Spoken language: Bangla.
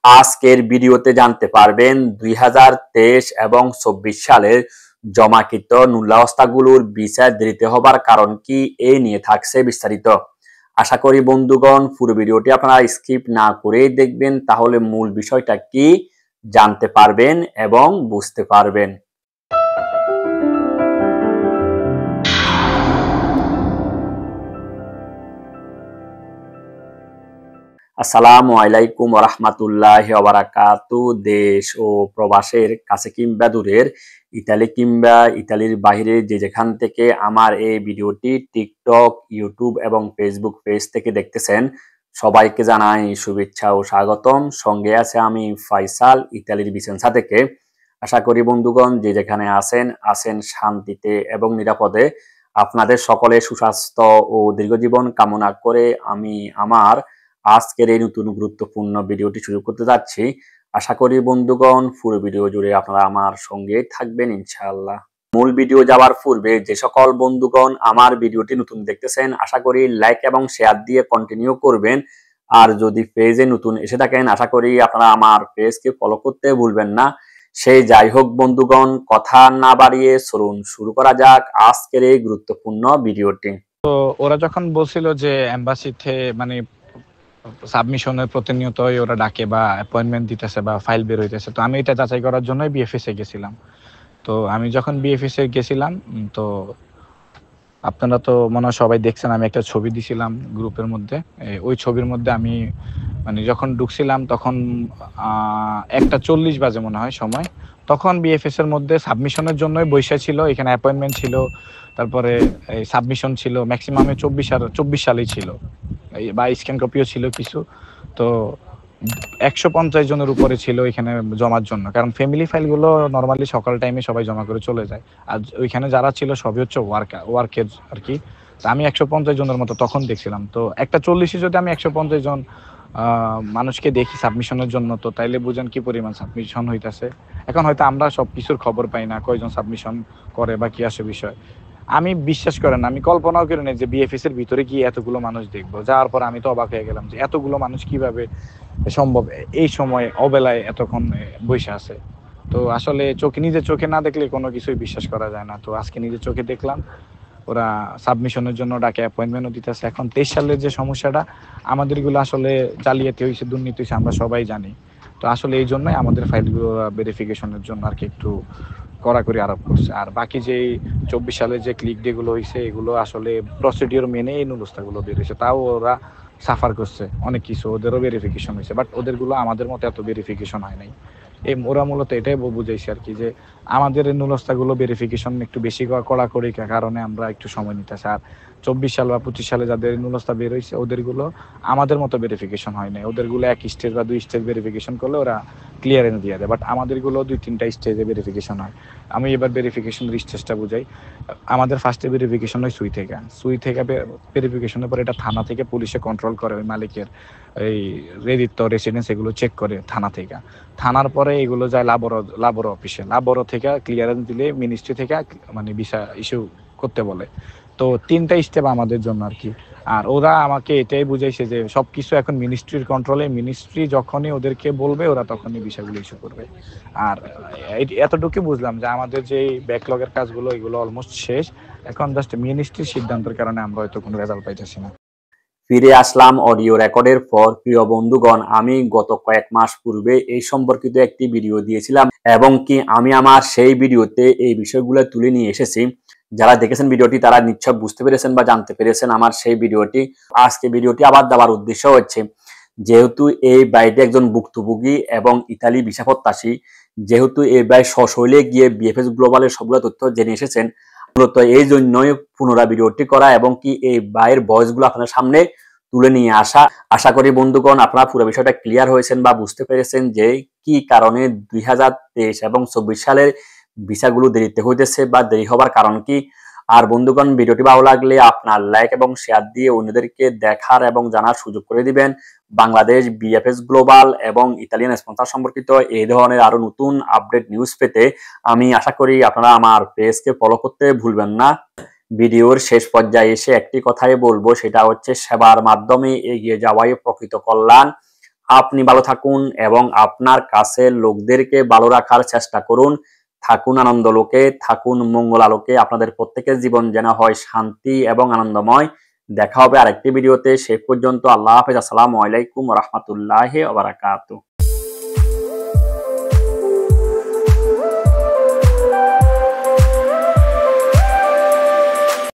আজকের ভিডিওতে জানতে পারবেন 2023 এবং 24 সালের জমাকৃত নুল্লাহস্তাগুলোর ভিসা দেরিতে হবার কারণ কি, এই নিয়ে থাকছে বিস্তারিত। আশা করি বন্ধুগণ পুরো ভিডিওটি আপনারা স্কিপ না করেই দেখবেন, তাহলে মূল বিষয়টা কি জানতে পারবেন এবং বুঝতে পারবেন। আসসালামু আলাইকুম ওয়া রাহমাতুল্লাহি ওয়া বারাকাতুহু। দেশ ও প্রবাসের কাছে কিংবা দূরের, ইতালি কিংবা ইতালির বাইরে যে যেখান থেকে আমার এই ভিডিওটি টিকটক, ইউটিউব এবং ফেসবুক পেজ থেকে দেখতেছেন, সবাইকে জানাই শুভেচ্ছা ও স্বাগতম। সঙ্গে আছে আমি ফয়সাল, ইতালির ভিসেন্সা থেকে। আশা করি বন্ধুগণ যে যেখানে আছেন শান্তিতে এবং নিরাপদে। আপনাদের সকলের সুস্বাস্থ্য ও দীর্ঘজীবন কামনা করে আমি আমার আজকের এই নতুন গুরুত্বপূর্ণ ভিডিওটি শুরু করতে যাচ্ছি। আশা করি বন্ধুগণ পুরো ভিডিও জুড়ে আপনারা আমার সঙ্গে থাকবেন ইনশাআল্লাহ। মূল ভিডিও যাওয়ার পূর্বে যে সকল বন্ধুগণ আমার ভিডিওটি নতুন দেখতেছেন, আশা করি লাইক এবং শেয়ার দিয়ে কন্টিনিউ করবেন। আর যদি পেজে নতুন এসে থাকেন, আশা করি আপনারা আমার পেজকে ফলো করতে ভুলবেন না। সেই যাই হোক বন্ধুগণ, কথা না বাড়িয়ে চলুন শুরু করা যাক আজকের এই গুরুত্বপূর্ণ ভিডিওটি। তো ওরা যখন বলছিল যে এম্বাসিতে মানে সাবমিশনের প্রতিনিয়তই ওরা ডাকে বা অ্যাপয়েন্টমেন্ট দিতেছে বা ফাইল বের হইতেছে, তো আমি এটা যাচাই করার জন্যই বিএফএস এ গেছিলাম। তো আমি যখন বিএফএস এ গেছিলাম, তো আপনারা তো মনে হয় সবাই দেখছেন, আমি একটা ছবি দিছিলাম গ্রুপের মধ্যে। ওই ছবির মধ্যে আমি মানে যখন ঢুকছিলাম তখন 1:40 বাজে মনে হয় সময়। তখন বিএফএস এর মধ্যে সাবমিশনের জন্যই বৈশা ছিল, এখানে অ্যাপয়েন্টমেন্ট ছিল, তারপরে এই সাবমিশন ছিল ম্যাক্সিমামে 24 সালেই ছিল, বা স্ক্যান কপিও ছিল কিছু। তো 150 জনের উপরে ছিল এখানে জমার জন্য, কারণ ফ্যামিলি ফাইলগুলো নর্মালি সকাল টাইমে সবাই জমা করে চলে যায়। আর ওইখানে যারা ছিল সবই হচ্ছে ওয়ার্কের আর কি। আমি 150 জনের মতো তখন দেখছিলাম। তো 1:40 যদি আমি 150 জন মানুষকে দেখি সাবমিশনের জন্য, তো তাইলে বুঝেন কি পরিমাণ সাবমিশন হইতেছে। এখন হয়তো আমরা সব কিছুর খবর পাই না, কয়জন সাবমিশন করে বা কি আসে বিষয়। আমি বিশ্বাস করেন, আমি কল্পনাও করি না যে বিএফএস এর ভিতরে গিয়ে এতগুলো মানুষ দেখবো। যাওয়ার পর আমি তো অবাক হয়ে গেলাম যে এতগুলো মানুষ কিভাবে সম্ভব এই সময় অবেলায় এতক্ষণ বসে আছে। তো আসলে নিজের চোখে না দেখলে কোনো কিছুই বিশ্বাস করা যায় না। তো আজকে নিজের চোখে দেখলাম ওরা সাবমিশনের জন্য ডাকে, অ্যাপয়েন্টমেন্টও দিতেছে। এখন 23 সালের যে সমস্যাটা, আমাদেরগুলো আসলে জালিয়াতি হয়েছে, দুর্নীতি হয়েছে, আমরা সবাই জানি। তো আসলে এই জন্যই আমাদের ফাইলগুলো ভেরিফিকেশনের জন্য আর কি একটু কড়াকড়ি আরোপ করছে। আর বাকি যে 24 সালের যে ক্লিক ডে গুলো হয়েছে, এগুলো আসলে প্রসিডিওর মেনে এই নুলস্তাগুলো বের হয়েছে। তাও ওরা সাফার করছে অনেক কিছু, ওদেরও ভেরিফিকেশন হয়েছে, বাট ওদেরগুলো আমাদের মতো এত ভেরিফিকেশন হয় নাই। ওরা মূলত এটাই বুঝাইছে আর কি, যে আমাদের এই নুলস্তাগুলো ভেরিফিকেশন একটু বেশি কড়াকড়ি কারণে আমরা একটু সময় নিতেছি। আর 24 সাল বা 25 সালে যাদের নুলস্তা বের হয়েছে, ওদেরগুলো আমাদের মতো ভেরিফিকেশন হয় নাই। ওদেরগুলো 1 স্টেজ বা 2 স্টেজ ভেরিফিকেশন করলে ওরা ক্লিয়ারেন্স দিয়ে দেয়, বাট আমাদেরগুলো 2-3টা স্টেজে ভেরিফিকেশন হয়। আমি এবার ভেরিফিকেশনের স্টেজটা বুঝাই। আমাদের ফার্স্টে ভেরিফিকেশন হয় সুই থেকে ভেরিফিকেশনের পরে এটা থানা থেকে পুলিশে কন্ট্রোল করে, ওই মালিকের এই রেসিডেন্স এগুলো চেক করে থানা থেকে। থানার পরে এগুলো যায় লাবর অফিসে, লাবর থেকে ক্লিয়ারেন্স দিলে মিনিস্ট্রি থেকে মানে ভিসা ইস্যু করতে বলে। তো 3টা স্টেপ আমাদের জন্য আর কি। আর ওরা আমাকে এটাই বুঝাইছে যে সবকিছু এখন মিনিস্ট্রির কন্ট্রোলে, মিনিস্ট্রি যখনই ওদেরকে বলবে ওরা তখনই বিষয়গুলো ইস্যু করবে। আর এতটুকু বুঝলাম যে আমাদের যে ব্যাকলগের কাজগুলো এগুলো অলমোস্ট শেষ। এখন জাস্ট মিনিস্ট্রির সিদ্ধান্তের কারণে আমরা হয়তো কোনো রেজাল্ট পাইতেছি না। ফিরে আসলাম অডিও রেকর্ডের পর। প্রিয় বন্ধুগণ, আমি গত কয়েক মাস পূর্বে এই সম্পর্কিত একটি ভিডিও দিয়েছিলাম এবং কি আমি আমার সেই ভিডিওতে এই বিষয়গুলো তুলে নিয়ে এসেছি। যারা দেখেছেন ভিডিওটি তারা নিশ্চয় বুঝতে পেরেছেন বা জানতে পেরেছেন আমার সেই ভিডিওটি। আজকে ভিডিওটি আবার দেওয়ার উদ্দেশ্য হচ্ছে, যেহেতু এই ভাইটি একজন ভুক্তভোগী এবং ইতালি ভিসা প্রত্যাশী, যেহেতু এই ভাই সশৈলে গিয়ে বিএফএস গ্লোবালের সবগুলো তথ্য জেনে এসেছেন, মূলত এই জন্যই পুনরায় ভিডিওটি করা এবং কি এই ভাইয়ের ভয়েসগুলো আপনার সামনে তুলে নিয়ে আসা। আশা করি বন্ধুগণ আপনারা পুরো বিষয়টা ক্লিয়ার হয়েছেন বা বুঝতে পেরেছেন যে কি কারণে 2023 এবং 24 সালের ভিসাগুলো দেরিতে হইতেছে বা দেরি হবার কারণ কি। আর বন্ধুগণ, ভিডিওটি ভালো লাগলে আপনার লাইক এবং শেয়ার দিয়ে অন্যদেরকে দেখার এবং জানার সুযোগ করে দিবেন। বাংলাদেশ বিএফএস গ্লোবাল এবং ইতালিয়ান স্পন্সর সম্পর্কিত এই ধরনের আরো নতুন আপডেট নিউজ পেতে আমি আশা করি আপনারা আমার পেজকে ফলো করতে ভুলবেন না। ভিডিওর শেষ পর্যায়ে এসে একটি কথাই বলবো, সেটা হচ্ছে সেবার মাধ্যমে এগিয়ে যাওয়াই প্রকৃত কল্যাণ। আপনি ভালো থাকুন এবং আপনার কাছের লোকদেরকে ভালো রাখার চেষ্টা করুন। থাকুন আনন্দ লোকে, থাকুন মঙ্গল আলোকে। আপনাদের প্রত্যেকের জীবন যেন হয় শান্তি এবং আনন্দময়। দেখা হবে আরেকটি ভিডিওতে। সেই পর্যন্ত আল্লাহ হাফেজ। আসসালামু আলাইকুম ওয়া রাহমাতুল্লাহি ওয়া বারাকাতুহু।